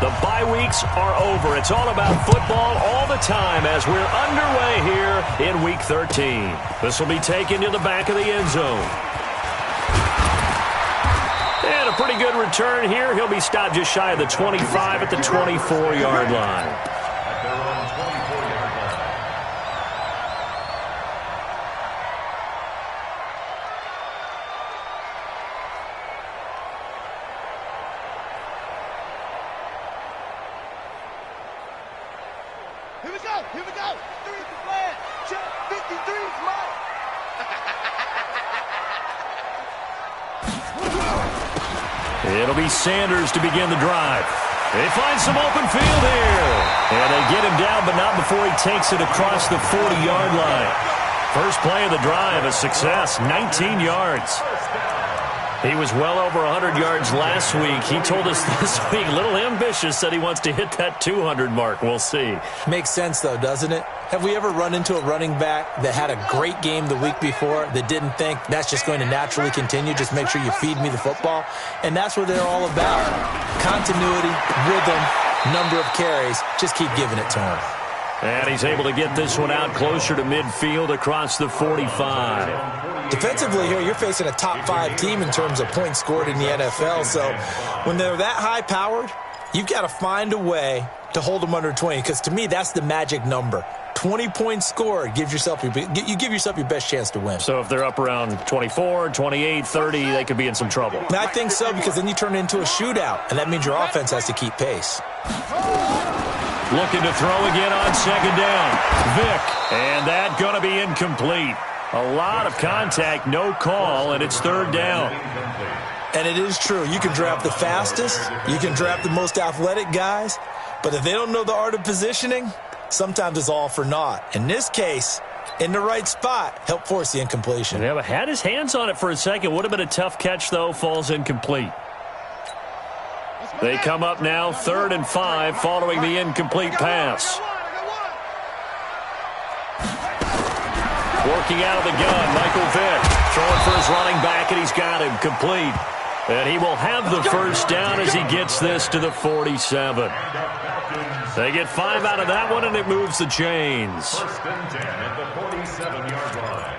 The bye weeks are over. It's all about football all the time as we're underway here in Week 13. This will be taken to the back of the end zone. And a pretty good return here. He'll be stopped just shy of the 25 at the 24-yard line. Here we go. 3 is the plan. Check. 53 is mine. It'll be Sanders to begin the drive. They find some open field here. And they get him down, but not before he takes it across the 40-yard line. First play of the drive, a success, 19 yards. He was well over 100 yards last week. He told us this week, a little ambitious, said he wants to hit that 200 mark. We'll see. Makes sense, though, doesn't it? Have we ever run into a running back that had a great game the week before that didn't think that's just going to naturally continue? Just make sure you feed me the football. And that's what they're all about. Continuity, rhythm, number of carries. Just keep giving it to him. And he's able to get this one out closer to midfield across the 45. Defensively here, you're facing a top-5 team in terms of points scored in the NFL. So when they're that high-powered, you've got to find a way to hold them under 20. Because to me, that's the magic number. 20 points scored gives yourself you give yourself your best chance to win. So if they're up around 24, 28, 30, they could be in some trouble. And I think so, because then you turn it into a shootout, and that means your offense has to keep pace. Looking to throw again on second down. Vick, and that going to be incomplete. A lot of contact, no call, and it's third down. And it is true. You can draft the fastest. You can draft the most athletic guys. But if they don't know the art of positioning, sometimes it's all for naught. In this case, in the right spot, help force the incompletion. Yeah, but had his hands on it for a second. Would have been a tough catch, though. Falls incomplete. They come up now, 3rd and 5, following the incomplete pass. Working out of the gun, Michael Vick. Throwing for his running back, and he's got him complete. And he will have the first down as he gets this to the 47. They get 5 out of that one, and it moves the chains. 1st and 10 at the 47-yard line.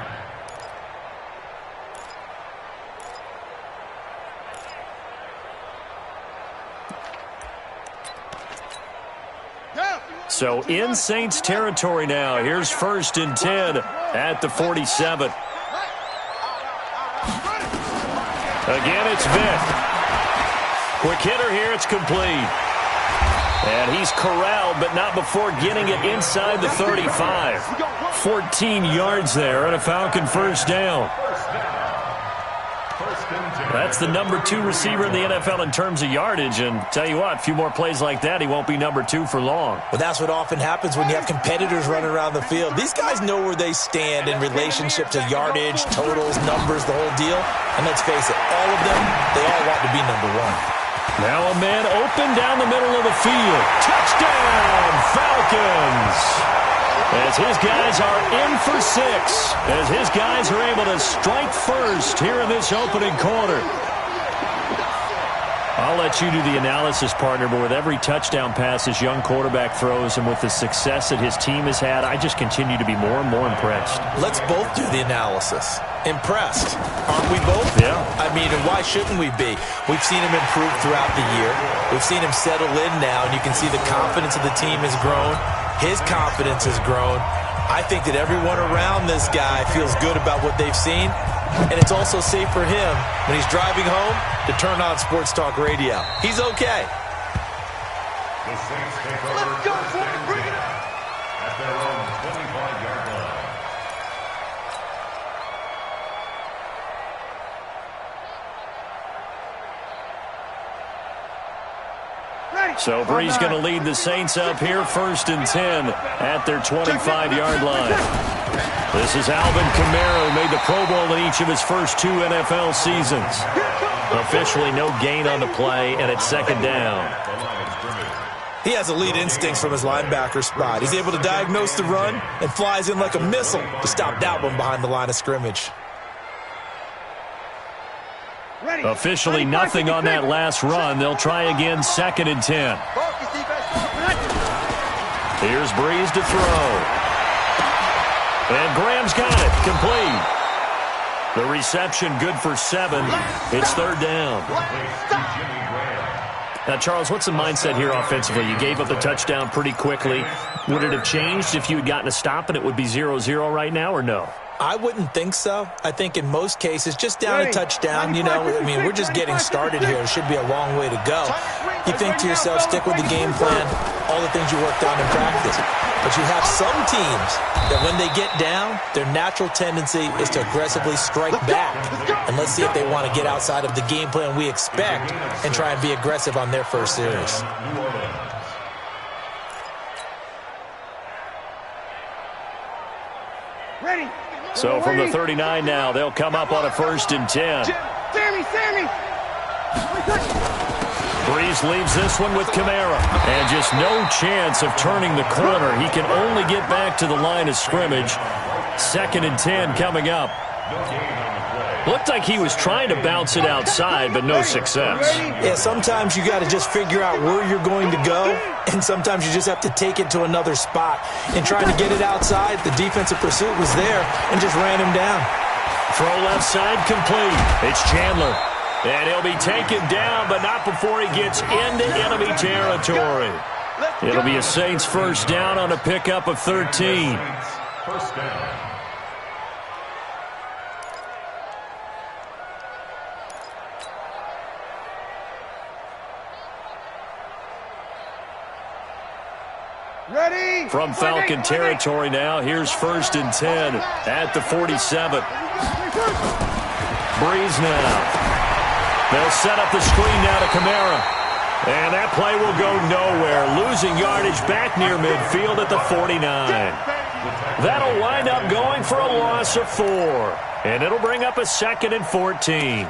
So in Saints territory now. Here's 1st and 10 at the 47. Again, it's Vick. Quick hitter here. It's complete. And he's corralled, but not before getting it inside the 35. 14 yards there and a Falcon first down. That's the number 2 receiver in the NFL in terms of yardage. And tell you what, a few more plays like that, he won't be number 2 for long. Well, that's what often happens when you have competitors running around the field. These guys know where they stand in relationship to yardage, totals, numbers, the whole deal. And let's face it, all of them, they all want to be number 1. Now a man open down the middle of the field. Touchdown, Falcons! As his guys are in for 6. As his guys are able to strike first here in this opening quarter. I'll let you do the analysis, partner, but with every touchdown pass this young quarterback throws and with the success that his team has had, I just continue to be more and more impressed. Let's both do the analysis. Impressed. Aren't we both? Yeah. I mean, and why shouldn't we be? We've seen him improve throughout the year. We've seen him settle in now, and you can see the confidence of the team has grown. His confidence has grown. I think that everyone around this guy feels good about what they've seen, and it's also safe for him when he's driving home to turn on Sports Talk Radio. He's okay. The Saints take over. Let's go, bring it up. At their own 25-yard line. So Bree's going to lead the Saints up here, 1st and 10 at their 25-yard line. This is Alvin Kamara, who made the Pro Bowl in each of his first 2 NFL seasons. Officially no gain on the play, and it's 2nd down. He has elite instincts from his linebacker spot. He's able to diagnose the run and flies in like a missile to stop that one behind the line of scrimmage. Officially nothing on that last run. They'll try again, 2nd and 10. Here's Breeze to throw. And Graham's got it. Complete. The reception good for 7. It's third down. Now, Charles, what's the mindset here offensively? You gave up the touchdown pretty quickly. Would it have changed if you had gotten a stop and it would be 0-0 right now, or no? I wouldn't think so. I think in most cases, just down a touchdown, we're just getting started here. It should be a long way to go. You think to yourself, stick with the game plan, all the things you worked on in practice. But you have some teams that when they get down, their natural tendency is to aggressively strike back. And let's see if they want to get outside of the game plan we expect and try and be aggressive on their first series. Ready. So from the 39 now, they'll come up on a 1st and 10. Sammy. Breeze leaves this one with Kamara. And just no chance of turning the corner. He can only get back to the line of scrimmage. 2nd and 10 coming up. Looked like he was trying to bounce it outside, but no success. Yeah, sometimes you got to just figure out where you're going to go, and sometimes you just have to take it to another spot. In trying to get it outside, the defensive pursuit was there and just ran him down. Throw left side complete. It's Chandler. And he'll be taken down, but not before he gets into enemy territory. It'll be a Saints first down on a pickup of 13. First down. Ready. From Falcon territory now, here's 1st and 10 at the 47. Breeze now. They'll set up the screen now to Kamara. And that play will go nowhere. Losing yardage back near midfield at the 49. That'll wind up going for a loss of 4. And it'll bring up a 2nd and 14.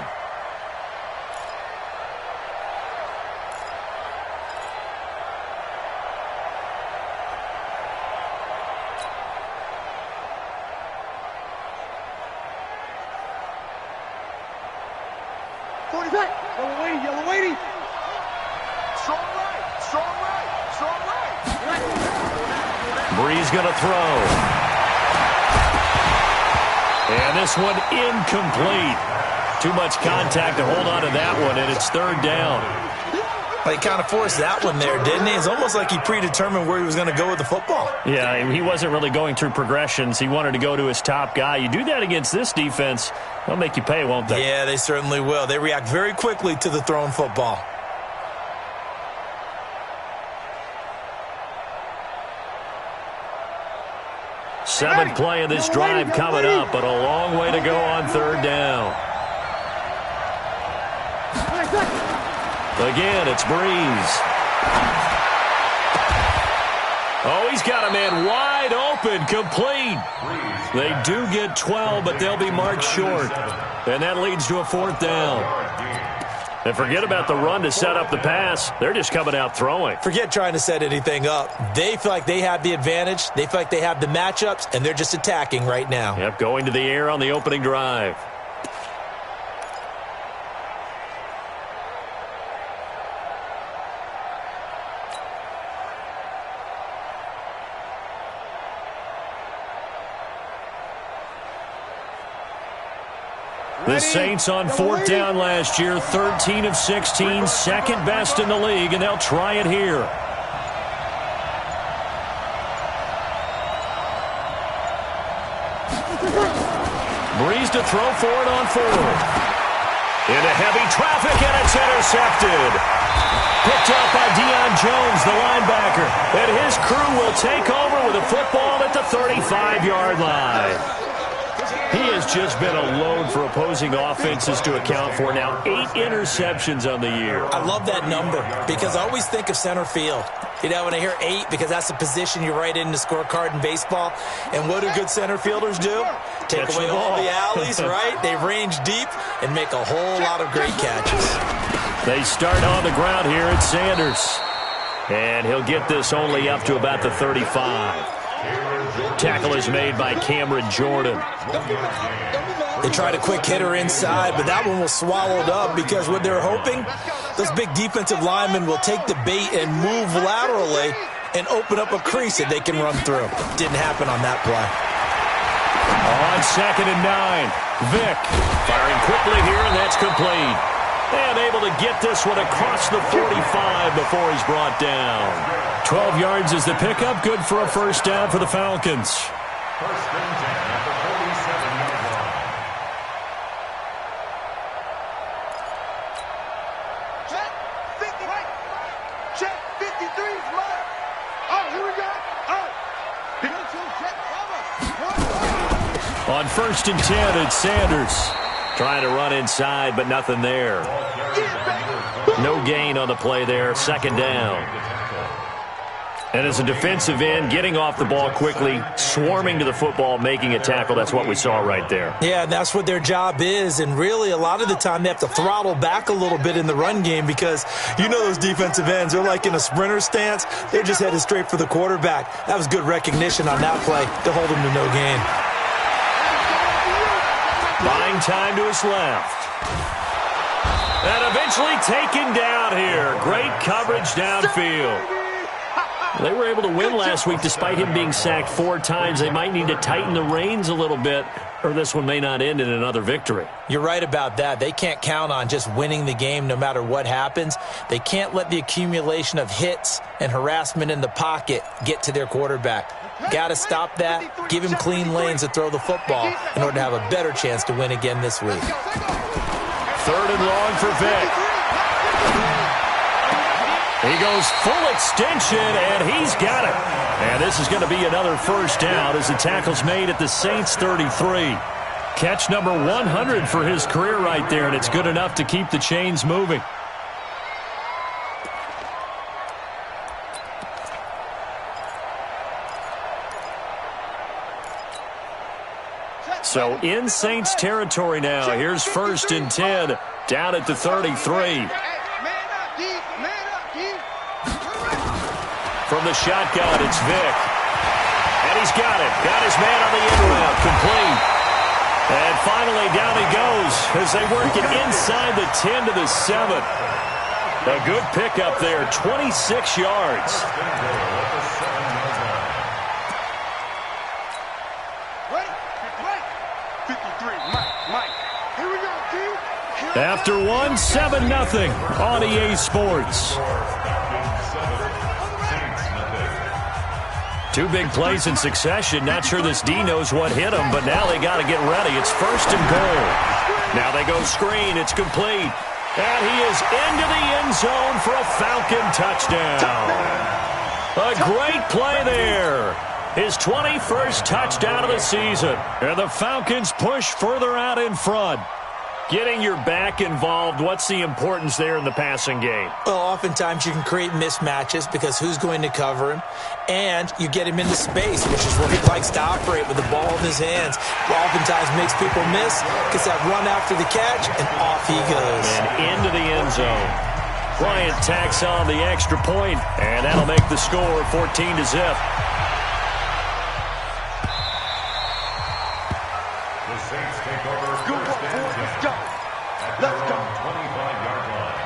Yellow lady. Strong right. Breeze going to throw. And this one incomplete. Too much contact to hold on to that one, and it's 3rd down. Well, he kind of forced that one there, didn't he? It's almost like he predetermined where he was going to go with the football. Yeah, he wasn't really going through progressions. He wanted to go to his top guy. You do that against this defense, they'll make you pay, won't they? Yeah, they certainly will. They react very quickly to the thrown football. Seventh play of this drive coming up, but a long way to go on 3rd down. Again, it's Breeze. Oh, he's got a man wide open, complete. They do get 12, but they'll be marked short. And that leads to a 4th down. And forget about the run to set up the pass. They're just coming out throwing. Forget trying to set anything up. They feel like they have the advantage. They feel like they have the matchups, and they're just attacking right now. Yep, going to the air on the opening drive. The Saints on 4th down last year, 13 of 16, second best in the league, and they'll try it here. Breeze to throw for it on 4th. Into heavy traffic, and it's intercepted. Picked up by Deion Jones, the linebacker. And his crew will take over with a football at the 35-yard line. He has just been a load for opposing offenses to account for. Now 8 interceptions on the year. I love that number because I always think of center field. You know, when I hear 8, because that's the position you write in the scorecard in baseball. And what do good center fielders do? Take Catch away the all ball. the alleys, right? They range deep and make a whole lot of great catches. They start on the ground here at Sanders. And he'll get this only up to about the 35. Tackle is made by Cameron Jordan. They tried a quick hitter inside, but that one was swallowed up because what they're hoping, those big defensive linemen will take the bait and move laterally and open up a crease that they can run through. Didn't happen on that play. On 2nd and 9, Vick firing quickly here, and that's complete. And able to get this one across the 45 before he's brought down. 12 yards is the pickup. Good for a first down for the Falcons. First and 10 at the 47-yard line. Check 50, right. Check 53 is mine. Oh, here we go. Oh. Big two, check, cover. On 1st and 10, it's Sanders. Trying to run inside, but nothing there. No gain on the play there. 2nd down. And as a defensive end, getting off the ball quickly, swarming to the football, making a tackle. That's what we saw right there. Yeah, that's what their job is. And really, a lot of the time, they have to throttle back a little bit in the run game because you know those defensive ends, they're like in a sprinter stance. They're just headed straight for the quarterback. That was good recognition on that play to hold them to no gain. Buying time to his left. And eventually taken down here. Great coverage downfield. They were able to win last week despite him being sacked 4 times. They might need to tighten the reins a little bit, or this one may not end in another victory. You're right about that. They can't count on just winning the game no matter what happens. They can't let the accumulation of hits and harassment in the pocket get to their quarterback. Got to stop that, give him clean lanes to throw the football in order to have a better chance to win again this week. 3rd and long for Vick. He goes full extension, and he's got it. And this is going to be another first down as the tackle's made at the Saints' 33. Catch number 100 for his career right there, and it's good enough to keep the chains moving. So in Saints territory now. Here's 1st and 10 down at the 33. From the shotgun, it's Vick. And he's got it. Got his man on the end route. Complete. And finally down he goes as they work it inside the 10 to the 7. A good pickup there. 26 yards. After 1, 7-0 on EA Sports. 2 big plays in succession. Not sure this D knows what hit him, but now they got to get ready. It's 1st and goal. Now they go screen. It's complete. And he is into the end zone for a Falcon touchdown. A great play there. His 21st touchdown of the season. And the Falcons push further out in front. Getting your back involved, what's the importance there in the passing game? Well, oftentimes you can create mismatches because who's going to cover him? And you get him into space, which is where he likes to operate with the ball in his hands. Oftentimes makes people miss, gets that run after the catch, and off he goes. And into the end zone. Bryant tacks on the extra point, and that'll make the score 14-0. The Saints take over first and 10 at their own 25-yard line.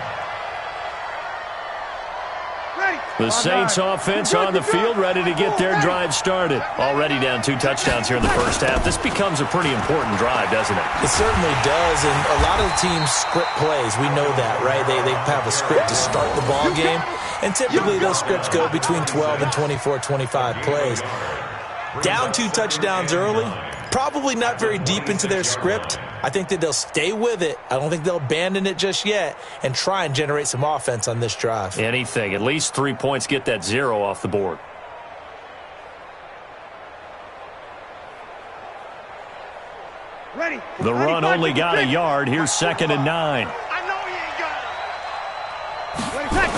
The Saints offense on the field, ready to get their drive started. Already down 2 touchdowns here in the first half. This becomes a pretty important drive, doesn't it? It certainly does, and a lot of the teams script plays. We know that, right? They have a script to start the ball game, and typically those scripts go between 12 and 24, 25 plays. Down 2 touchdowns early, probably not very deep into their script. I think that they'll stay with it. I don't think they'll abandon it just yet and try and generate some offense on this drive. Anything. At least 3 points, get that 0 off the board. The run only got a yard. Here's 2nd and 9. I know he ain't got it.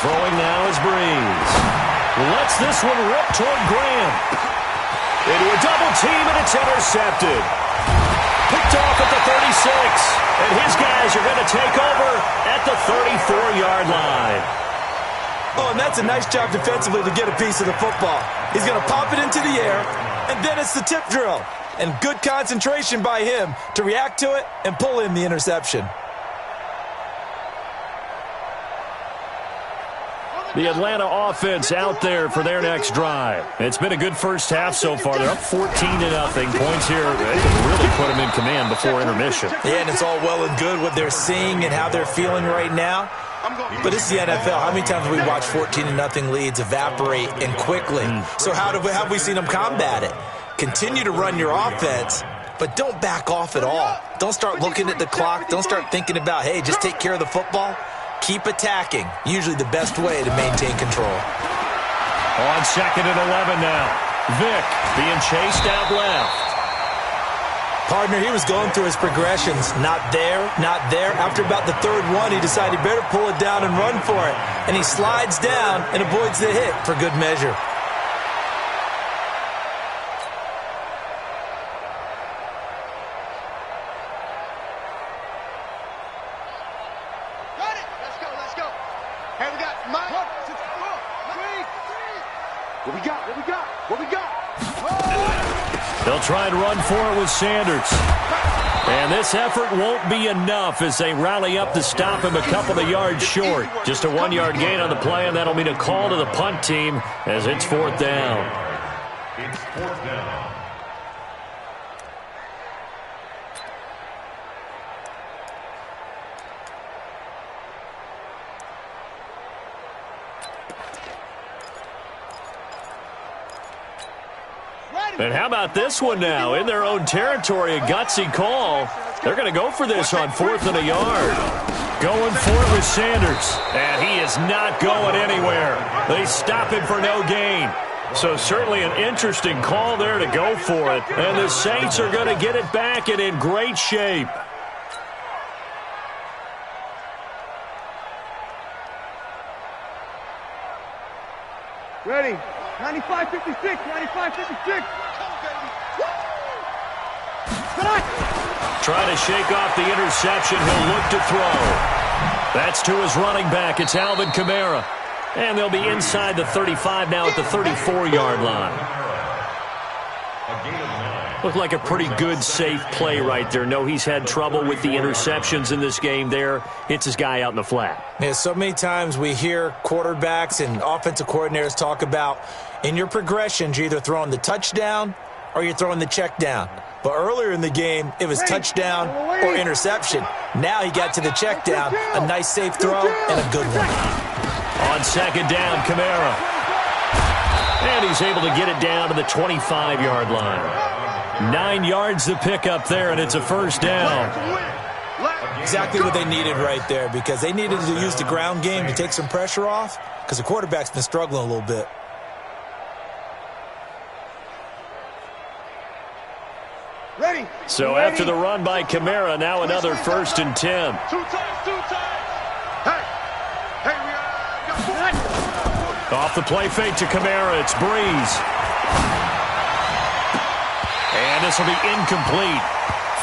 Throwing now is Breeze. Lets this one rip toward Graham. Into a double team, and it's intercepted. Picked off at the 36. And his guys are going to take over at the 34-yard line. Oh, and that's a nice job defensively to get a piece of the football. He's going to pop it into the air, and then it's the tip drill. And good concentration by him to react to it and pull in the interception. The Atlanta offense out there for their next drive. It's been a good first half so far. They're up 14-0. Points here, they can really put them in command before intermission. Yeah, and it's all well and good what they're seeing and how they're feeling right now. But this is the NFL. How many times have we watched 14-0 leads evaporate and quickly? So how have we seen them combat it? Continue to run your offense, but don't back off at all. Don't start looking at the clock. Don't start thinking about, hey, just take care of the football. Keep attacking. Usually the best way to maintain control. On 2nd and 11 now. Vick being chased out left. Partner, he was going through his progressions. Not there, not there. After about the third one, he decided he better pull it down and run for it. And he slides down and avoids the hit for good measure. They'll try and run for it with Sanders. And this effort won't be enough as they rally up to stop him a couple of yards short. Just a 1-yard gain on the play, and that'll mean a call to the punt team as it's 4th down. It's 4th down. And how about this one now? In their own territory, a gutsy call. They're going to go for this on 4th and a yard. Going for it with Sanders. And he is not going anywhere. They stop him for no gain. So certainly an interesting call there to go for it. And the Saints are going to get it back and in great shape. Ready. 95-56, 95-56. Trying to shake off the interception. He'll look to throw. That's to his running back. It's Alvin Kamara. And they'll be inside the 35 now at the 34-yard line. Looked like a pretty good, safe play right there. No, he's had trouble with the interceptions in this game there. Hits his guy out in the flat. Yeah, so many times we hear quarterbacks and offensive coordinators talk about in your progressions, you're either throwing the touchdown or you're throwing the check down. But earlier in the game, it was touchdown or interception. Now he got to the check down, a nice safe throw, and a good one. On 2nd down, Kamara. And he's able to get it down to the 25-yard line. 9 yards to pick up there, and it's a 1st down. Exactly what they needed right there, because they needed to use the ground game to take some pressure off, because the quarterback's been struggling a little bit. Ready. So after the run by Kamara, now another 1st and 10. Two times. Hey, Off the play fake to Kamara, it's Breeze. And this will be incomplete.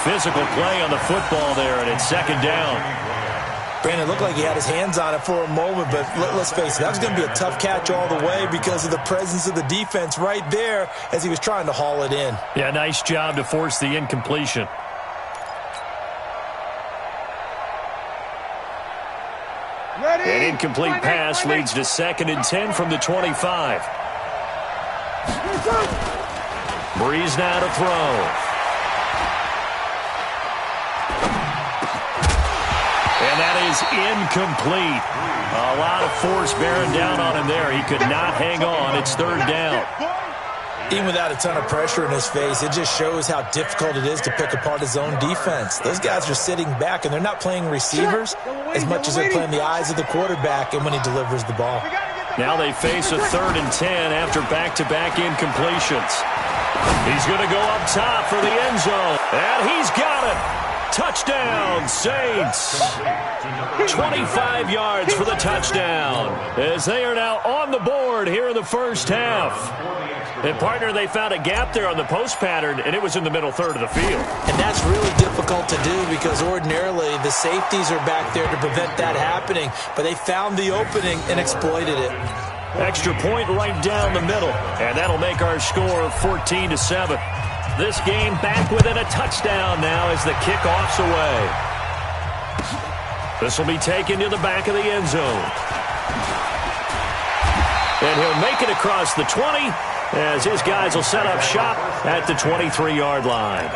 Physical play on the football there, and it's 2nd down. Brandon, looked like he had his hands on it for a moment, but let's face it, that was going to be a tough catch all the way because of the presence of the defense right there as he was trying to haul it in. Yeah, nice job to force the incompletion. ready. An incomplete pass leads to 2nd and 10 from the 25. Breeze now to throw. And that is incomplete. A lot of force bearing down on him there. He could not hang on. It's 3rd down. Even without a ton of pressure in his face, it just shows how difficult it is to pick apart his own defense. Those guys are sitting back, and they're not playing receivers as much as they're playing the eyes of the quarterback and when he delivers the ball. Now they face a 3rd and 10 after back-to-back incompletions. He's going to go up top for the end zone, and he's got it. Touchdown, Saints. 25 yards for the touchdown as they are now on the board here in the first half. And, partner, they found a gap there on the post pattern, and it was in the middle third of the field. And that's really difficult to do because ordinarily the safeties are back there to prevent that happening. But they found the opening and exploited it. Extra point right down the middle, and that'll make our score 14-7. This game back within a touchdown now as the kickoff's away. This will be taken to the back of the end zone. And he'll make it across the 20 as his guys will set up shop at the 23-yard line.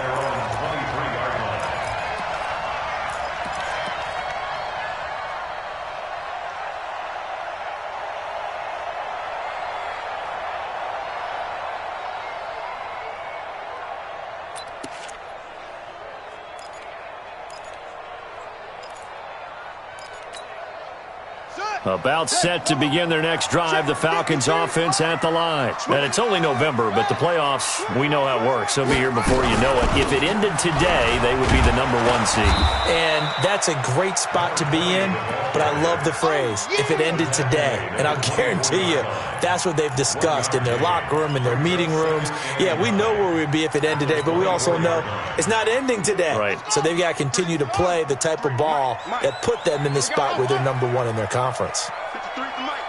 About set to begin their next drive, the Falcons offense at the line. And it's only November, but the playoffs, we know how it works. They'll be here before you know it. If it ended today, they would be the #1 seed. And that's a great spot to be in, but I love the phrase, if it ended today. And I'll guarantee you, that's what they've discussed in their locker room, in their meeting rooms. Yeah, we know where we'd be if it ended today, but we also know it's not ending today. Right. So they've got to continue to play the type of ball that put them in the spot where they're #1 in their conference. 53 is the mic.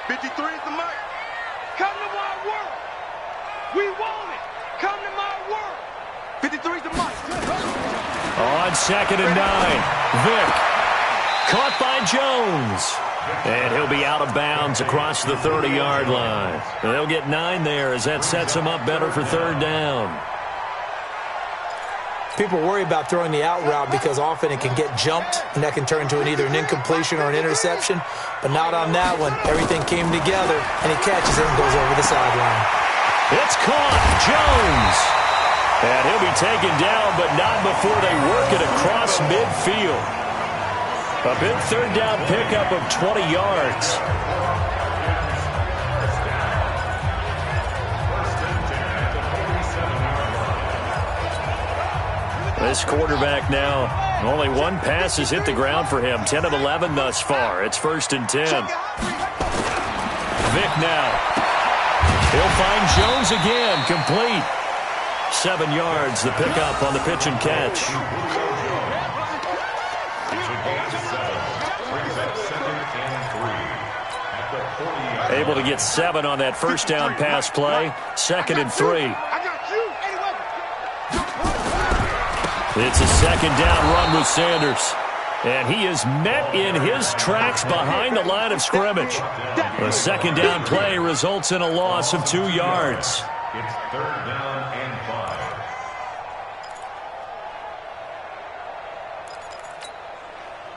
53 is the mic. Come to my world. We want it. Come to my world. 53 is the mic. On 2nd and 9, Vick. Caught by Jones. And he'll be out of bounds across the 30-yard line. And they'll get 9 there as that sets them up better for 3rd down. People worry about throwing the out route because often it can get jumped, and that can turn into either an incompletion or an interception. But not on that one. Everything came together, and he catches it and goes over the sideline. It's caught. Jones. And he'll be taken down, but not before they work it across midfield. A big 3rd down pickup of 20 yards. This quarterback now, only one pass has hit the ground for him. 10 of 11 thus far. It's 1st and 10. Vick now. He'll find Jones again. Complete. 7 yards, the pickup on the pitch and catch. Able to get 7 on that 1st down pass play. 2nd and 3. It's a 2nd down run with Sanders. And he is met in his tracks behind the line of scrimmage. The 2nd down play results in a loss of 2 yards. It's 3rd down and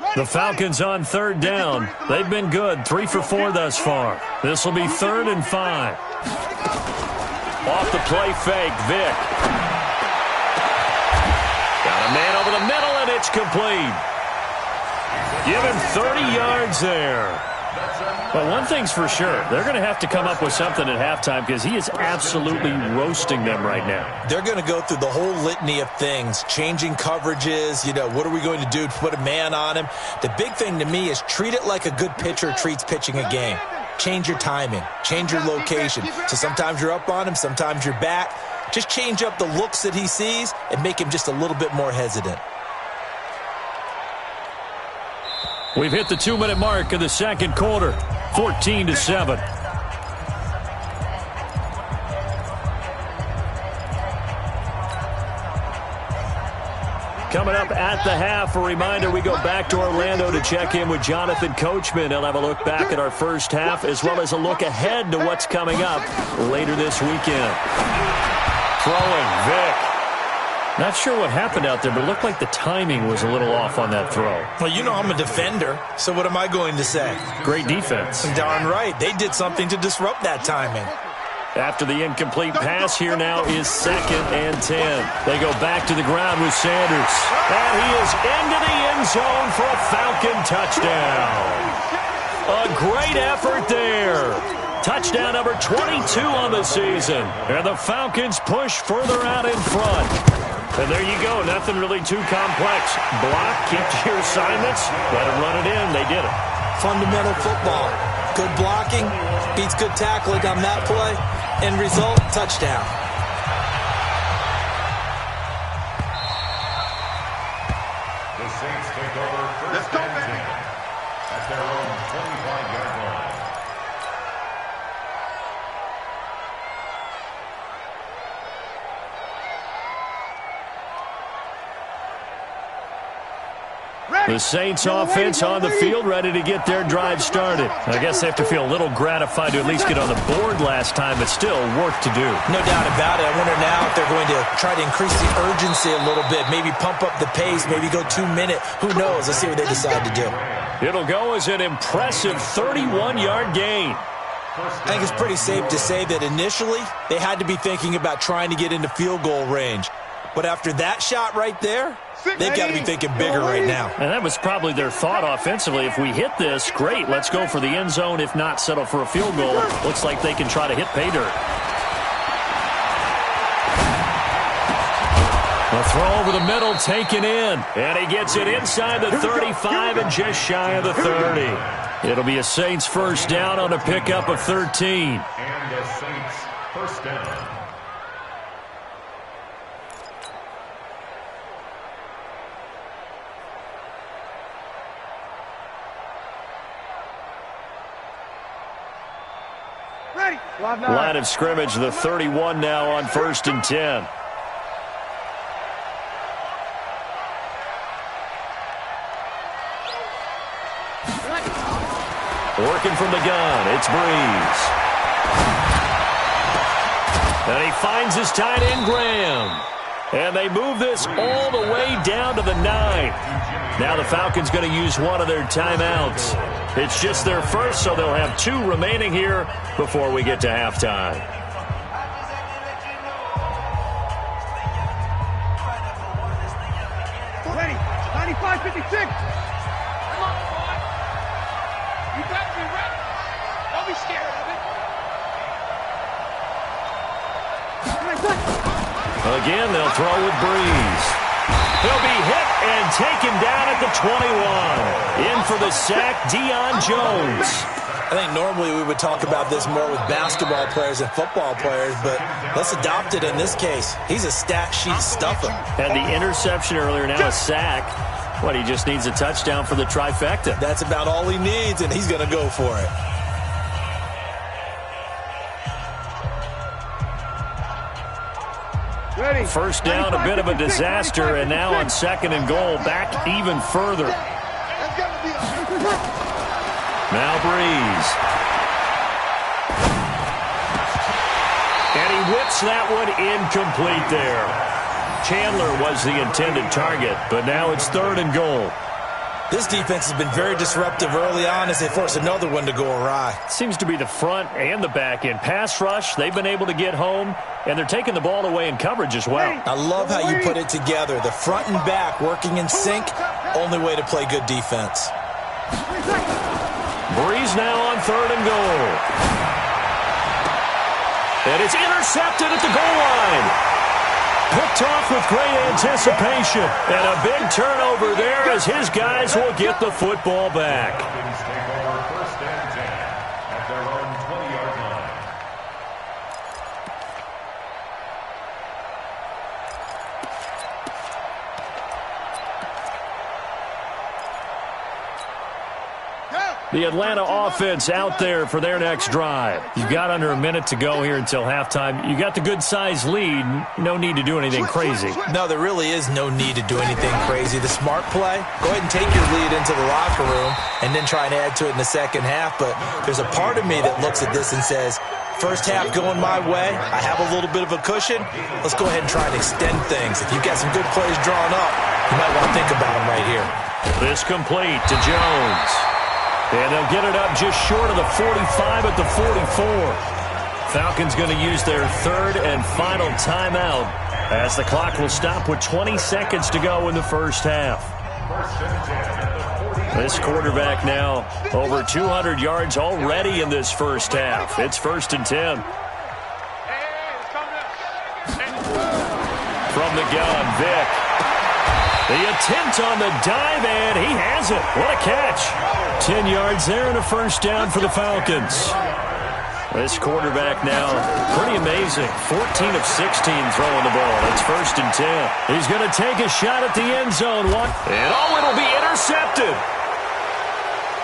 5. The Falcons on 3rd down. They've been good, 3 for 4 thus far. This will be 3rd and 5. Off the play fake, Vick. Got a man over the middle, and it's complete. Give him 30 yards there. But one thing's for sure, they're going to have to come up with something at halftime because he is absolutely roasting them right now. They're going to go through the whole litany of things, changing coverages, what are we going to do to put a man on him? The big thing to me is treat it like a good pitcher treats pitching a game. Change your timing, change your location. So sometimes you're up on him, sometimes you're back. Just change up the looks that he sees and make him just a little bit more hesitant. We've hit the 2-minute mark of the 2nd quarter, 14-7. Coming up at the half, a reminder, we go back to Orlando to check in with Jonathan Coachman. He'll have a look back at our first half as well as a look ahead to what's coming up later this weekend. Throwing, Vick. Not sure what happened out there, but it looked like the timing was a little off on that throw. Well, I'm a defender, so what am I going to say? Great defense. Darn right. They did something to disrupt that timing. After the incomplete pass, here now is 2nd and 10. They go back to the ground with Sanders. And he is into the end zone for a Falcon touchdown. A great effort there. Touchdown number 22 on the season. And the Falcons push further out in front. And there you go. Nothing really too complex. Block, keep to your assignments, let them run it in. They did it. Fundamental football. Good blocking beats good tackling on that play. End result, touchdown. The Saints take over 1st and 10 at their own 25-yard line. The Saints offense on the field, ready to get their drive started. I guess they have to feel a little gratified to at least get on the board last time, but still work to do. No doubt about it. I wonder now if they're going to try to increase the urgency a little bit, maybe pump up the pace, maybe go 2-minute. Who knows? Let's see what they decide to do. It'll go as an impressive 31-yard gain. I think it's pretty safe to say that initially they had to be thinking about trying to get into field goal range. But after that shot right there, they've got to be thinking bigger right now. And that was probably their thought offensively. If we hit this, great, let's go for the end zone. If not, settle for a field goal. Looks like they can try to hit pay dirt. A throw over the middle, taken in. And he gets it inside the 35 and just shy of the 30. It'll be a Saints first down on a pickup of 13. And the Saints first down. Line of scrimmage, the 31 now on 1st and 10. Working from the gun, it's Breeze. And he finds his tight end, Graham. And they move this all the way down to the 9. Now the Falcons going to use one of their timeouts. It's just their first, so they'll have 2 remaining here before we get to halftime. Ready, 95-56. Come on, boy. You better be ready. Don't be scared of it. Again, they'll throw with Breeze. He'll be hit and taken down at the 21. In for the sack, Deion Jones. I think normally we would talk about this more with basketball players and football players, but let's adopt it in this case. He's a stat sheet stuffer. Had the interception earlier, now a sack. What, he just needs a touchdown for the trifecta. That's about all he needs, and he's going to go for it. Ready. First down, a bit of a disaster, and now on 2nd and goal, back even further. Now Breeze. And he whips that one incomplete there. Chandler was the intended target, but now it's 3rd and goal. This defense has been very disruptive early on as they force another one to go awry. Seems to be the front and the back end. Pass rush, they've been able to get home, and they're taking the ball away in coverage as well. I love how you put it together. The front and back working in sync, only way to play good defense. Breeze now on 3rd and goal. And it's intercepted at the goal line. Picked off with great anticipation. And a big turnover there as his guys will get the football back. Take over 1st and 10 at their own 20-yard line. The Atlanta offense out there for their next drive. You've got under a minute to go here until halftime. You got the good-sized lead. No need to do anything crazy. No, there really is no need to do anything crazy. The smart play, go ahead and take your lead into the locker room and then try and add to it in the second half. But there's a part of me that looks at this and says, first half going my way, I have a little bit of a cushion. Let's go ahead and try and extend things. If you've got some good plays drawn up, you might want to think about them right here. This complete to Jones. And they'll get it up just short of the 45 at the 44. Falcons going to use their 3rd and final timeout as the clock will stop with 20 seconds to go in the first half. This quarterback now over 200 yards already in this first half. It's 1st and 10. From the gun, Vic. The attempt on the dive, and he has it. What a catch. 10 yards there and a first down for the Falcons. This quarterback now, pretty amazing. 14 of 16 throwing the ball. It's 1st and 10. He's going to take a shot at the end zone. And it'll be intercepted.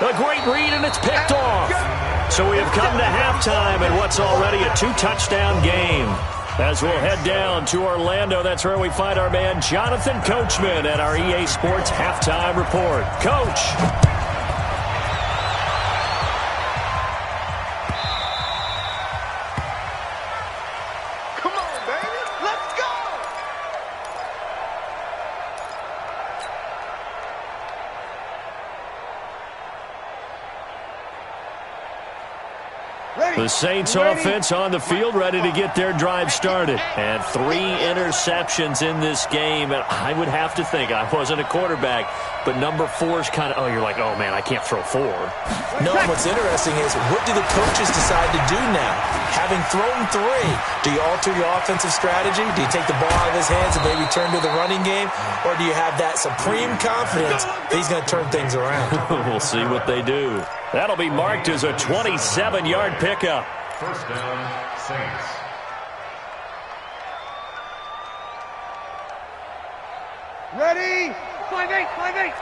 A great read, and it's picked off. So we have come to halftime in what's already a 2-touchdown game. As we'll head down to Orlando, that's where we find our man Jonathan Coachman at our EA Sports Halftime Report. Coach. Come on, baby. Let's go. The Saints offense on the field, ready to get their drive started. And 3 interceptions in this game. And I would have to think, I wasn't a quarterback, but number 4 is kind of, you're like, oh, man, I can't throw 4. No, what's interesting is, what do the coaches decide to do now? Having thrown 3, do you alter your offensive strategy? Do you take the ball out of his hands and maybe turn to the running game? Or do you have that supreme confidence that he's going to turn things around? We'll see what they do. That'll be marked as a 27-yard pickup. First down, Saints. Ready? 5-8, 5-8.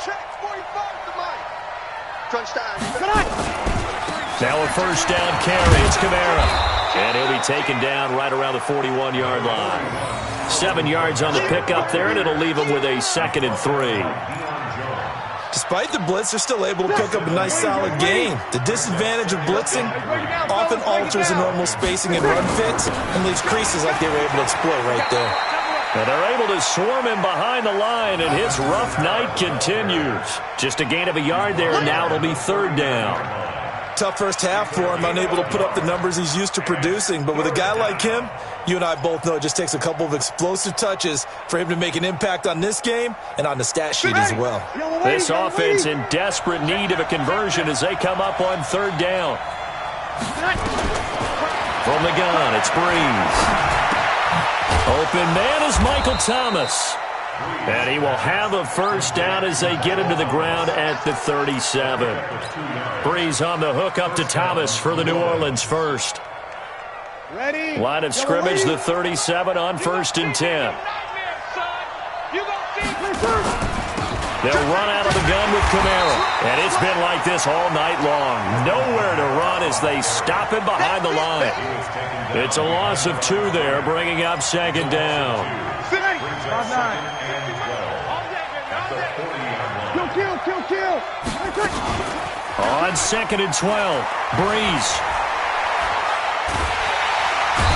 Check 45 to Mike. Touchdown. Now a first down carry. It's Kamara. And he'll be taken down right around the 41-yard line. 7 yards on the pickup there, and it'll leave him with a 2nd and 3. Despite the blitz, they're still able to pick up a nice, solid gain. The disadvantage of blitzing often alters the normal spacing and run fits and leaves creases like they were able to exploit right there. And they're able to swarm him behind the line, and his rough night continues. Just a gain of a yard there, and now it'll be 3rd down. Tough first half for him, unable to put up the numbers he's used to producing. But with a guy like him, you and I both know it just takes a couple of explosive touches for him to make an impact on this game and on the stat sheet as well. This offense in desperate need of a conversion as they come up on 3rd down. From the gun, it's Breeze. Open man is Michael Thomas. And he will have a first down as they get him to the ground at the 37. Breeze on the hook up to Thomas for the New Orleans first. Ready? Line of scrimmage, the 37 on 1st and 10. They'll run out of the gun with Kamara. And it's been like this all night long. Nowhere to run as they stop him behind the line. It's a loss of 2 there, bringing up 2nd down. Kill. On 2nd and 12, Breeze.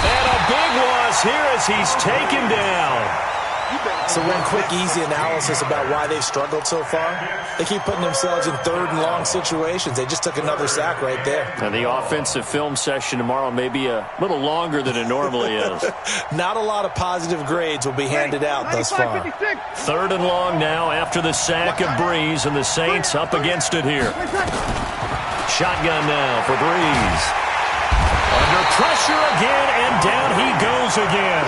And a big loss here as he's taken down. So one quick, easy analysis about why they've struggled so far. They keep putting themselves in 3rd and long situations. They just took another sack right there. And the offensive film session tomorrow may be a little longer than it normally is. Not a lot of positive grades will be handed out thus far. 3rd and long now after the sack of Breeze, and the Saints up against it here. Shotgun now for Breeze. Under pressure again, and down he goes again.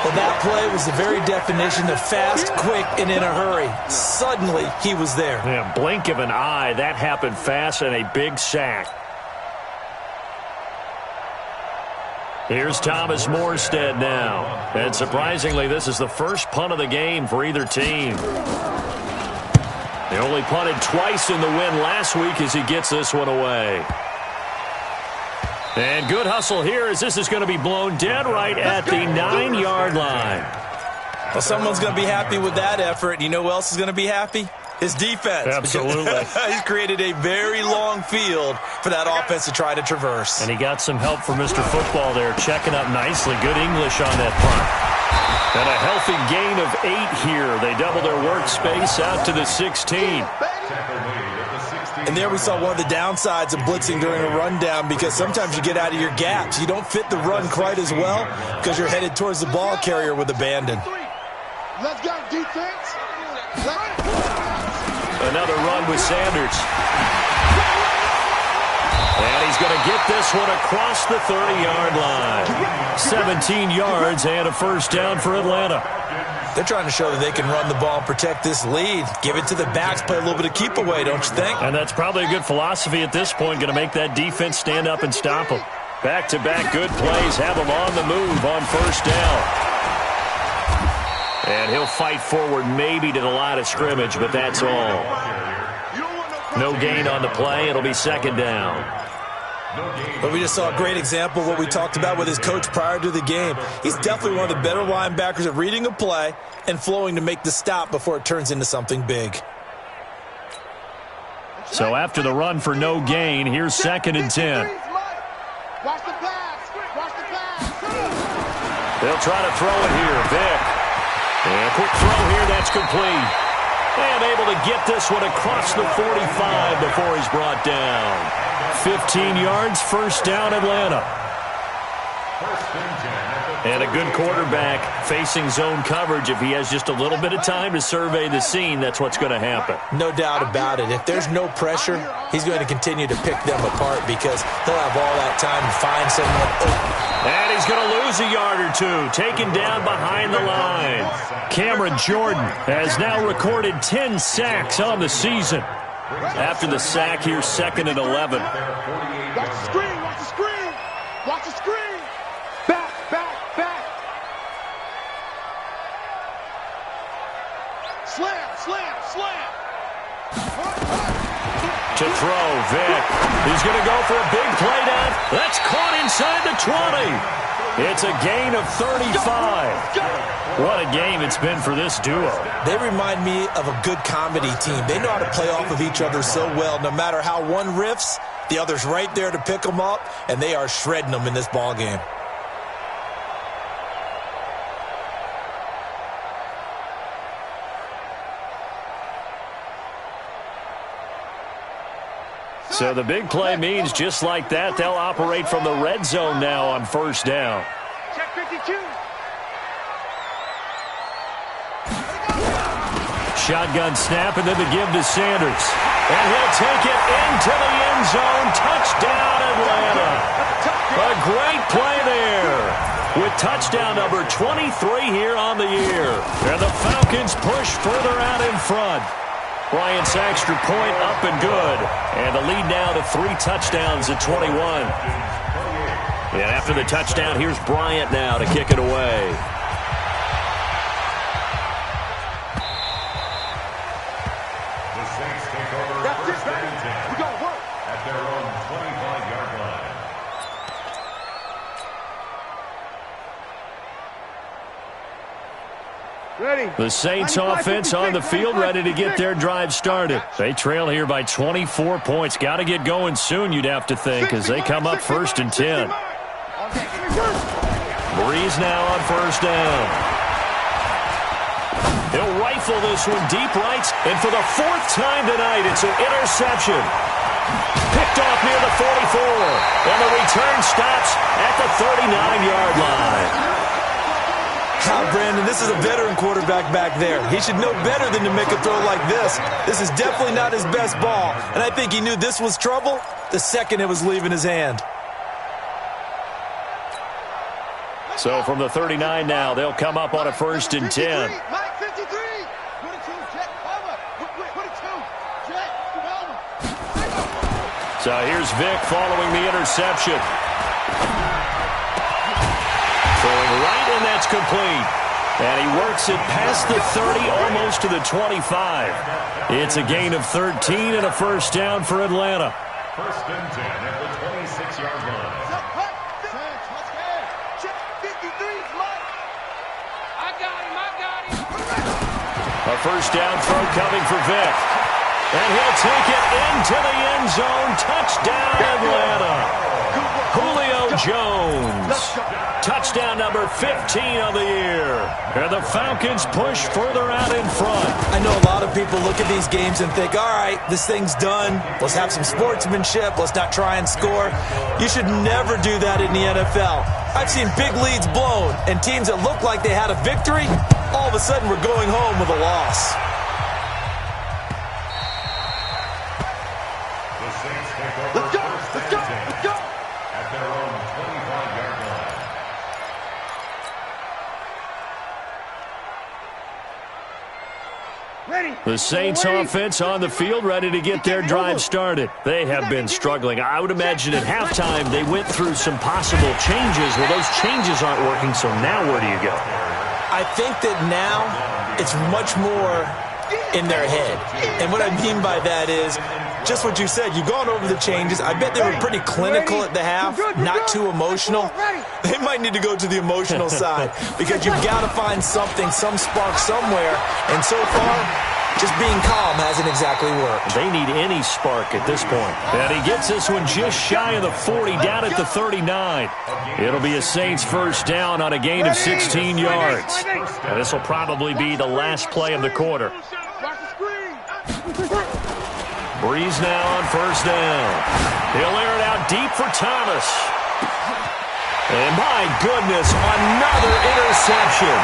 Well, that play was the very definition of fast, quick, and in a hurry. Suddenly, he was there. Yeah, blink of an eye. That happened fast, and a big sack. Here's Thomas Morstead now. And surprisingly, this is the first punt of the game for either team. They only punted twice in the win last week as he gets this one away. And good hustle here as this is going to be blown dead right at the 9-yard line. Well, someone's going to be happy with that effort. You know who else is going to be happy? His defense. Absolutely. He's created a very long field for that offense to try to traverse. And he got some help from Mr. Football there, checking up nicely. Good English on that punt. And a healthy gain of 8 here. They double their workspace out to the 16. And there we saw one of the downsides of blitzing during a rundown, because sometimes you get out of your gaps. You don't fit the run quite as well because you're headed towards the ball carrier with abandon. Let's go, defense. Another run with Sanders. And he's going to get this one across the 30-yard line. 17 yards and a first down for Atlanta. They're trying to show that they can run the ball and protect this lead. Give it to the backs, play a little bit of keep away, don't you think? And that's probably a good philosophy at this point, going to make that defense stand up and stop them. Back-to-back good plays, have them on the move on first down. And he'll fight forward maybe to the line of scrimmage, but that's all. No gain on the play. It'll be 2nd down. But we just saw a great example of what we talked about with his coach prior to the game. He's definitely one of the better linebackers at reading a play and flowing to make the stop before it turns into something big. So after the run for no gain, here's 2nd and 10. Watch the pass. Watch the pass. They'll try to throw it here. Vick. And quick throw here. That's complete. And able to get this one across the 45 before he's brought down. 15 yards, first down, Atlanta. And a good quarterback facing zone coverage. If he has just a little bit of time to survey the scene, that's what's going to happen. No doubt about it. If there's no pressure, he's going to continue to pick them apart because he'll have all that time to find someone open. And he's going to lose a yard or two, taken down behind the line. Cameron Jordan has now recorded 10 sacks on the season. After the sack, here's 2nd and 11. Watch the screen. Watch the screen. Watch the screen. Back. Slam. To throw, Vick. He's going to go for a big play down. That's caught inside the 20. It's a gain of 35. What a game it's been for this duo. They remind me of a good comedy team. They know how to play off of each other so well. No matter how one riffs, the other's right there to pick them up, and they are shredding them in this ball game. So the big play means just like that, they'll operate from the red zone now on first down. Check 52. Shotgun snap and then the give to Sanders. And he'll take it into the end zone. Touchdown, Atlanta. A great play there. With touchdown number 23 here on the year. And the Falcons push further out in front. Bryant's extra point up and good. And the lead now to 3 touchdowns at 21. And after the touchdown, here's Bryant now to kick it away. The Saints take over first and 10. We got work. At their own 25-yard line. Ready. The Saints offense on the field, ready to get their drive started. They trail here by 24 points. Got to get going soon, you'd have to think, as they come up first and 10. Breeze now on first down. He'll rifle this one deep right, and for the 4th time tonight, it's an interception. Picked off near the 44, and the return stops at the 39-yard line. Brandon, this is a veteran quarterback back there. He should know better than to make a throw like this. This is definitely not his best ball, and I think he knew this was trouble the second it was leaving his hand. So from the 39 now, they'll come up on a first and 10. Mike 53. 22, jet cover. 22, jet development. So here's Vick following the interception. Throwing right, and that's complete. And he works it past the 30, almost to the 25. It's a gain of 13 and a first down for Atlanta. First and 10 at the 26-yard line. Check 53's Mike. I got him. A first down throw coming for Vick. And he'll take it into the end zone. Touchdown, Atlanta. Julio Jones. Touchdown number 15 of the year. And the Falcons push further out in front. I know a lot of people look at these games and think, all right, this thing's done. Let's have some sportsmanship. Let's not try and score. You should never do that in the NFL. I've seen big leads blown, and teams that looked like they had a victory, all of a sudden we're going home with a loss. The Saints take over Let's go. first and 10 at their own 25-yard line. Ready. The Saints offense on the field, ready to get their drive started. They have been struggling. I would imagine at halftime they went through some possible changes. Well, those changes aren't working, so now where do you go? I think that now it's much more in their head. And what I mean by that is just what you said. You've gone over the changes. I bet they were pretty clinical at the half, not too emotional. They might need to go to the emotional side because you've got to find something, some spark somewhere. And so far, just being calm hasn't exactly worked. They need any spark at this point. And he gets this one just shy of the 40, down at the 39. It'll be a Saints first down on a gain of 16 yards. And this will probably be the last play of the quarter. Breeze now on first down. He'll air it out deep for Thomas. And my goodness, another interception.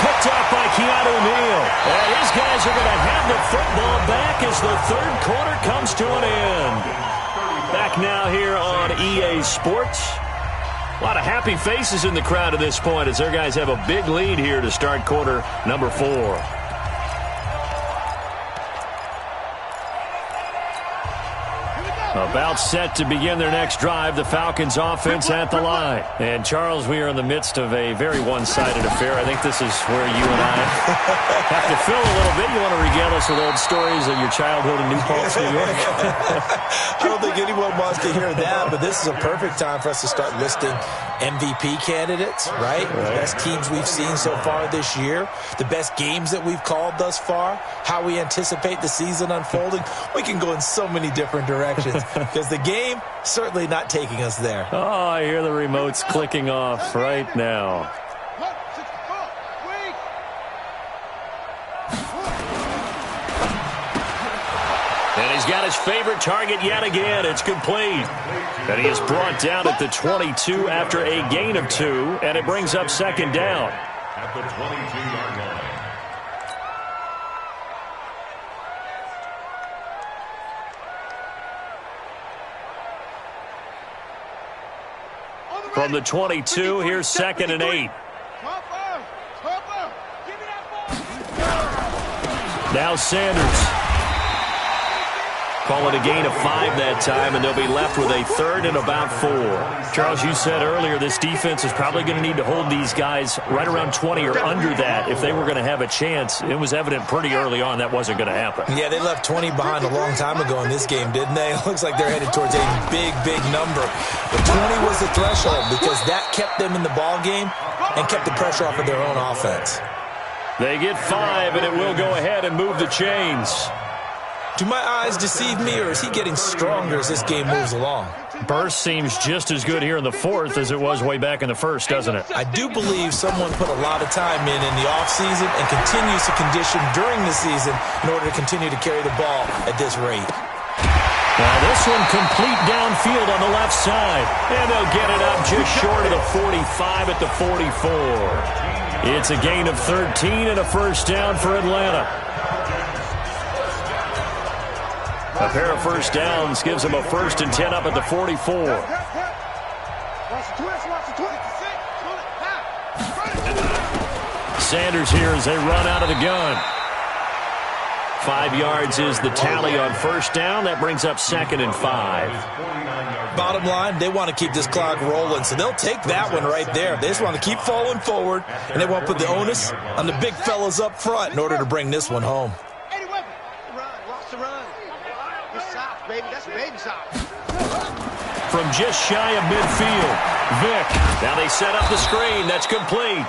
Picked up by Keanu Neal. And his guys are going to have the football back as the third quarter comes to an end. Back now here on EA Sports. A lot of happy faces in the crowd at this point as their guys have a big lead here to start quarter number 4. About set to begin their next drive, the Falcons offense at the line. And, Charles, we are in the midst of a very one-sided affair. I think this is where you and I have to fill a little bit. You want to regale us with old stories of your childhood in New Paltz, New York? I don't think anyone wants to hear that, but this is a perfect time for us to start listing MVP candidates, right? The best teams we've seen so far this year, the best games that we've called thus far, how we anticipate the season unfolding. We can go in so many different directions. Because the game, certainly not taking us there. Oh, I hear the remotes clicking off right now. And he's got his favorite target yet again. It's complete. And he is brought down at the 22 after a gain of 2, and it brings up second down. At the 22-yard line. From the 22, here's second and 8. Now Sanders. Call it a gain of 5 that time, and they'll be left with a third and about 4. Charles, you said earlier this defense is probably going to need to hold these guys right around 20 or under that if they were going to have a chance. It was evident pretty early on that wasn't going to happen. Yeah, they left 20 behind a long time ago in this game, didn't they? It looks like they're headed towards a big, big number. But 20 was the threshold because that kept them in the ball game and kept the pressure off of their own offense. They get 5, and it will go ahead and move the chains. Do my eyes deceive me, or is he getting stronger as this game moves along? Burst seems just as good here in the fourth as it was way back in the first, doesn't it? I do believe someone put a lot of time in the offseason and continues to condition during the season in order to continue to carry the ball at this rate. Now this one complete downfield on the left side. And they'll get it up just short of the 45 at the 44. It's a gain of 13 and a first down for Atlanta. A pair of first downs gives them a 1st and 10 up at the 44. Sanders here as they run out of the gun. 5 yards is the tally on first down. That brings up 2nd and 5. Bottom line, they want to keep this clock rolling, so they'll take that one right there. They just want to keep falling forward, and they want to put the onus on the big fellas up front in order to bring this one home. From just shy of midfield, Vick. Now they set up the screen. That's complete.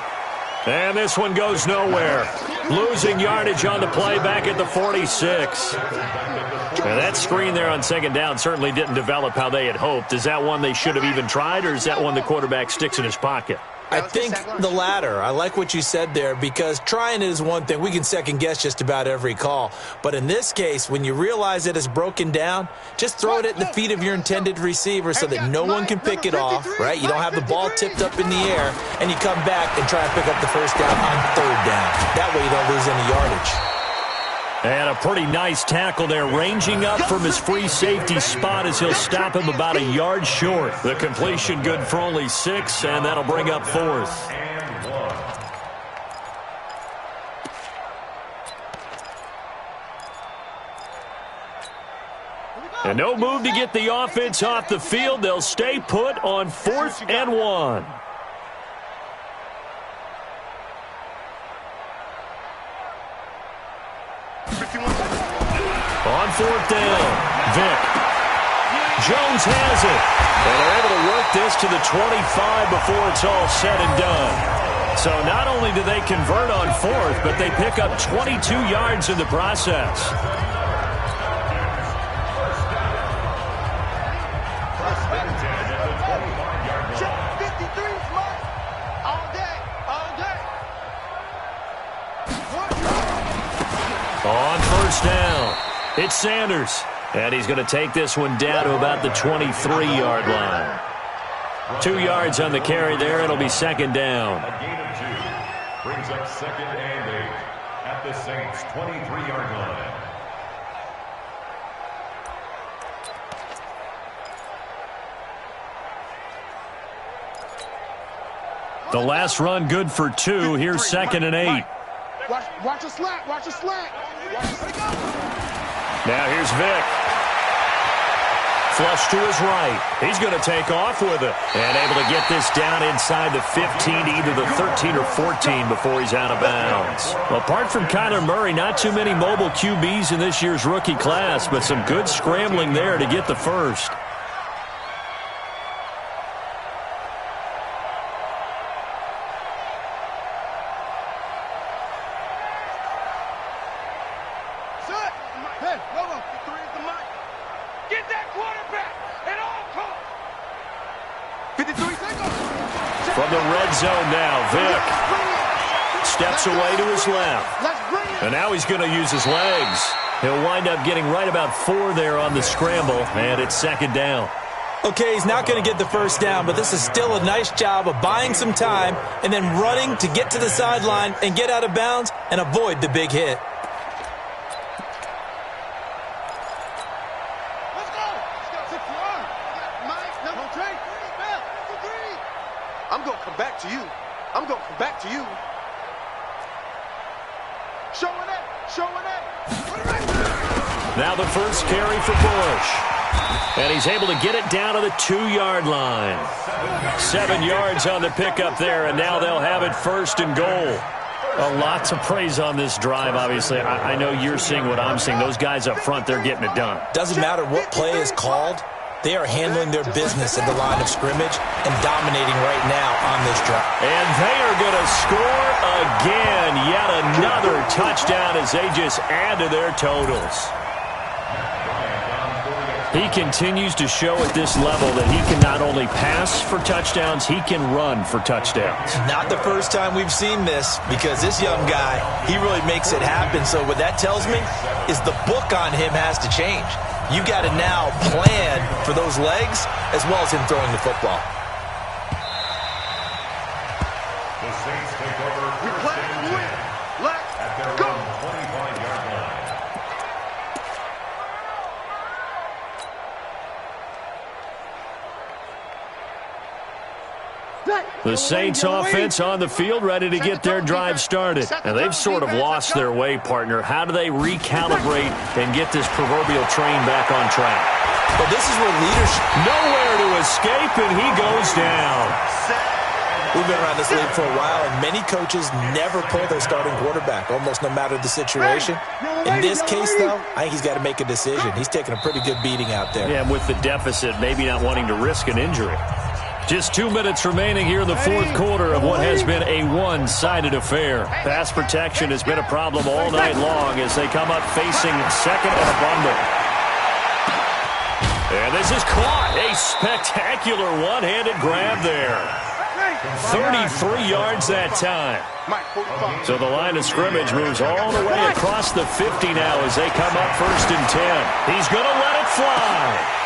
And this one goes nowhere. Losing yardage on the play back at the 46. And that screen there on second down certainly didn't develop how they had hoped. Is that one they should have even tried, or is that one the quarterback sticks in his pocket? I think the latter. I like what you said there because trying it is one thing. We can second guess just about every call. But in this case, when you realize that it's broken down, just throw it at the feet of your intended receiver so that no one can pick it off, right? You don't have the ball tipped up in the air, and you come back and try and pick up the first down on third down. That way you don't lose any yardage. And a pretty nice tackle there, ranging up from his free safety spot as he'll stop him about a yard short. The completion good for only 6, and that'll bring up 4th. And no move to get the offense off the field. They'll stay put on 4th and 1. On 4th down, Vick. Jones has it. And they're able to work this to the 25 before it's all said and done. So not only do they convert on fourth, but they pick up 22 yards in the process. On first down, it's Sanders. And he's going to take this one down to about the 23-yard line. 2 yards on the carry there. It'll be second down. A gain of 2 brings up second and 8 at the Saints' 23-yard line. The last run good for 2. Here's second and 8. Watch a slant. Watch a slant. Now here's Vick. Flush to his right. He's going to take off with it. And able to get this down inside the 15, either the 13 or 14 before he's out of bounds. Well, apart from Kyler Murray, not too many mobile QBs in this year's rookie class, but some good scrambling there to get the first. From the red zone now, Vick steps away to his left. And now he's going to use his legs. He'll wind up getting right about 4 there on the scramble, and it's second down. Okay, he's not going to get the first down, but this is still a nice job of buying some time and then running to get to the sideline and get out of bounds and avoid the big hit. I'm going to come back to you. I'm going to come back to you. Showing it. Now the first carry for Bush. And he's able to get it down to the 2-yard line. 7 yards on the pickup there, and now they'll have it first and goal. Lots of praise on this drive, obviously. I know you're seeing what I'm seeing. Those guys up front, they're getting it done. Doesn't matter what play is called. They are handling their business at the line of scrimmage and dominating right now on this drive. And they are going to score again. Yet another touchdown as they just add to their totals. He continues to show at this level that he can not only pass for touchdowns, he can run for touchdowns. Not the first time we've seen this, because this young guy, he really makes it happen. So what that tells me is the book on him has to change. You got to now plan for those legs as well as him throwing the football. The Saints take over first and 10 at their own 25-yard line. The Saints offense on the field, ready to get their drive started. And they've sort of lost their way, partner. How do they recalibrate and get this proverbial train back on track? But this is where leadership... Nowhere to escape, and he goes down. We've been around this league for a while, and many coaches never pull their starting quarterback, almost no matter the situation. In this case, though, I think he's got to make a decision. He's taking a pretty good beating out there. Yeah, with the deficit, maybe not wanting to risk an injury. Just 2 minutes remaining here in the fourth quarter of what has been a one-sided affair. Pass protection has been a problem all night long as they come up facing second and a bundle. And this is caught. A spectacular one-handed grab there. 33 yards that time. So the line of scrimmage moves all the way across the 50 now as they come up first and 10. He's going to let it fly.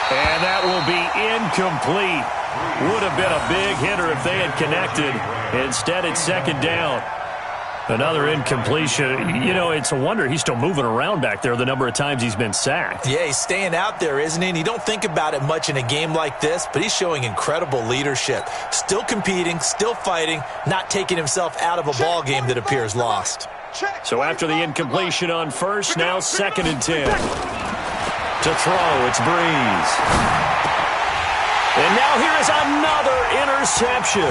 And that will be incomplete. Would have been a big hitter if they had connected. Instead, it's second down. Another incompletion. You know, it's a wonder he's still moving around back there the number of times he's been sacked. Yeah, he's staying out there, isn't he? And you don't think about it much in a game like this, but he's showing incredible leadership. Still competing, still fighting, not taking himself out of a ball game that appears lost. So after the incompletion on first, now second and 10. To throw, it's Breeze. And now here is another interception.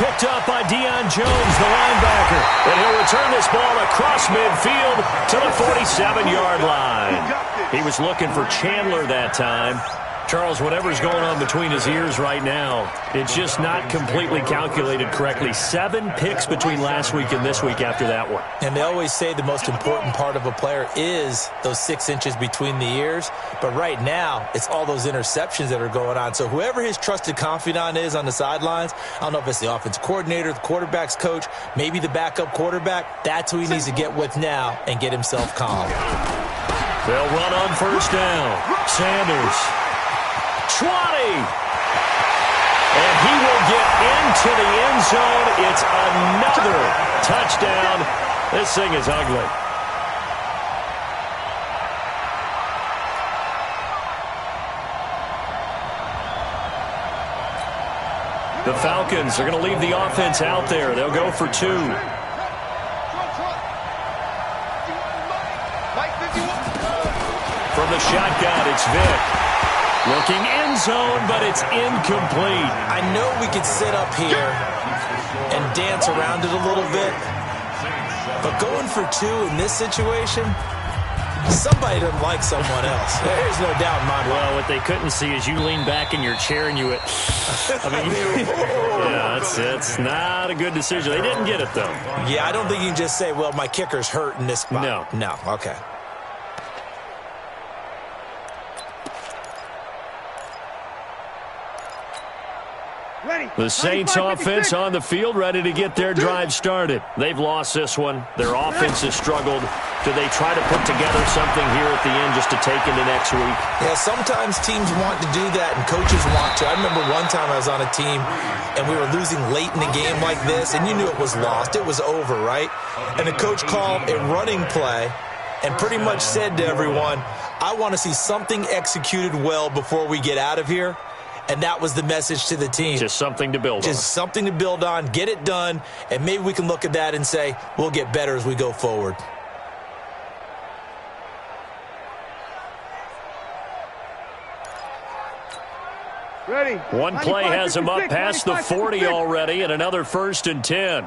picked up by Deion Jones, the linebacker. And he'll return this ball across midfield to the 47-yard line. He was looking for Chandler that time. Charles, whatever's going on between his ears right now, it's just not completely calculated correctly. 7 picks between last week and this week after that one. And they always say the most important part of a player is those 6 inches between the ears. But right now, it's all those interceptions that are going on. So whoever his trusted confidant is on the sidelines, I don't know if it's the offensive coordinator, the quarterback's coach, maybe the backup quarterback, that's who he needs to get with now and get himself calm. They'll run on first down. Sanders. 20. And he will get into the end zone. It's another touchdown. This thing is ugly. The Falcons are going to leave the offense out there. They'll go for 2. From the shotgun, it's Vick. Looking end zone, but it's incomplete. I know we could sit up here and dance around it a little bit, but going for 2 in this situation, somebody doesn't like someone else. There's no doubt in my mind. Well, what they couldn't see is you lean back in your chair and you went, yeah, it's not a good decision. They didn't get it, though. Yeah, I don't think you can just say, well, my kicker's hurt in this spot. No, okay. The Saints offense on the field, ready to get their drive started. They've lost this one. Their offense has struggled. Do they try to put together something here at the end just to take into next week? Yeah, sometimes teams want to do that and coaches want to. I remember one time I was on a team and we were losing late in the game like this, and you knew it was lost. It was over, right? And the coach called a running play and pretty much said to everyone, I want to see something executed well before we get out of here. And that was the message to the team. Just something to build on. Just something to build on, get it done, and maybe we can look at that and say, we'll get better as we go forward. Ready. One play has him up past the 40 already, and another 1st and 10.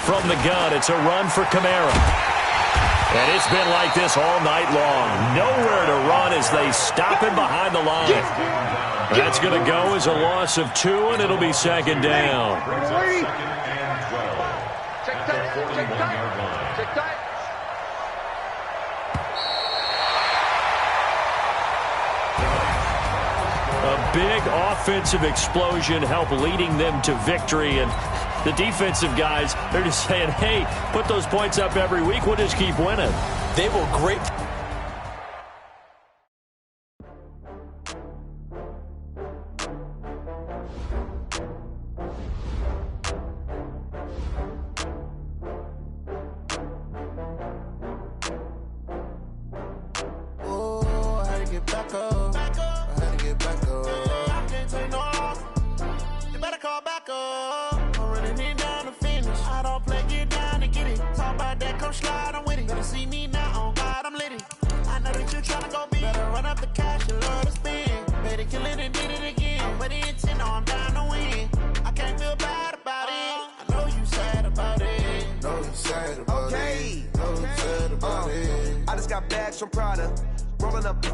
From the gun, it's a run for Kamara. And it's been like this all night long. Nowhere to run as they stop him behind the line. That's going to go as a loss of 2, and it'll be 2nd down. Check tight. Check tight. A big offensive explosion helped leading them to victory, and the defensive guys, they're just saying, hey, put those points up every week. We'll just keep winning. They will great. Oh, I had to get back up. I had to get back up. I can't take no loss. You better call back up. I'm running it down to finish. I don't play, get down to get it. Talk about that, come slide, I'm with it. Better see me now, on God, I'm lit it. I know that you tryna go big. Better run up the cash, you love to spend. Better kill it and did it again. I'm with the intent, no, I'm down to win. I can't feel bad about it. I know you sad about it. Know you sad about it. Know you sad about it. I just got bags from Prada. Rolling up.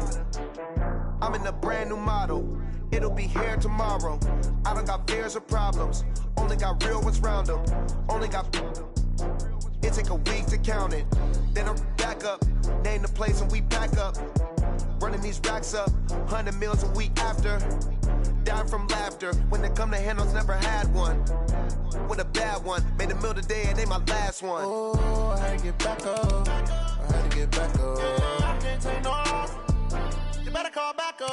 I'm in a brand new model. It'll be here tomorrow. I don't got fears or problems. Only got real ones round them. Only got. It take a week to count it. Then I'm back up. Name the place and we pack up. Running these racks up. 100 meals a week after. Down from laughter. When they come to handles, never had one. With a bad one. Made a meal today and they my last one. Oh, I had to get back up. I had to get back up. I can't take no loss. You better call back up.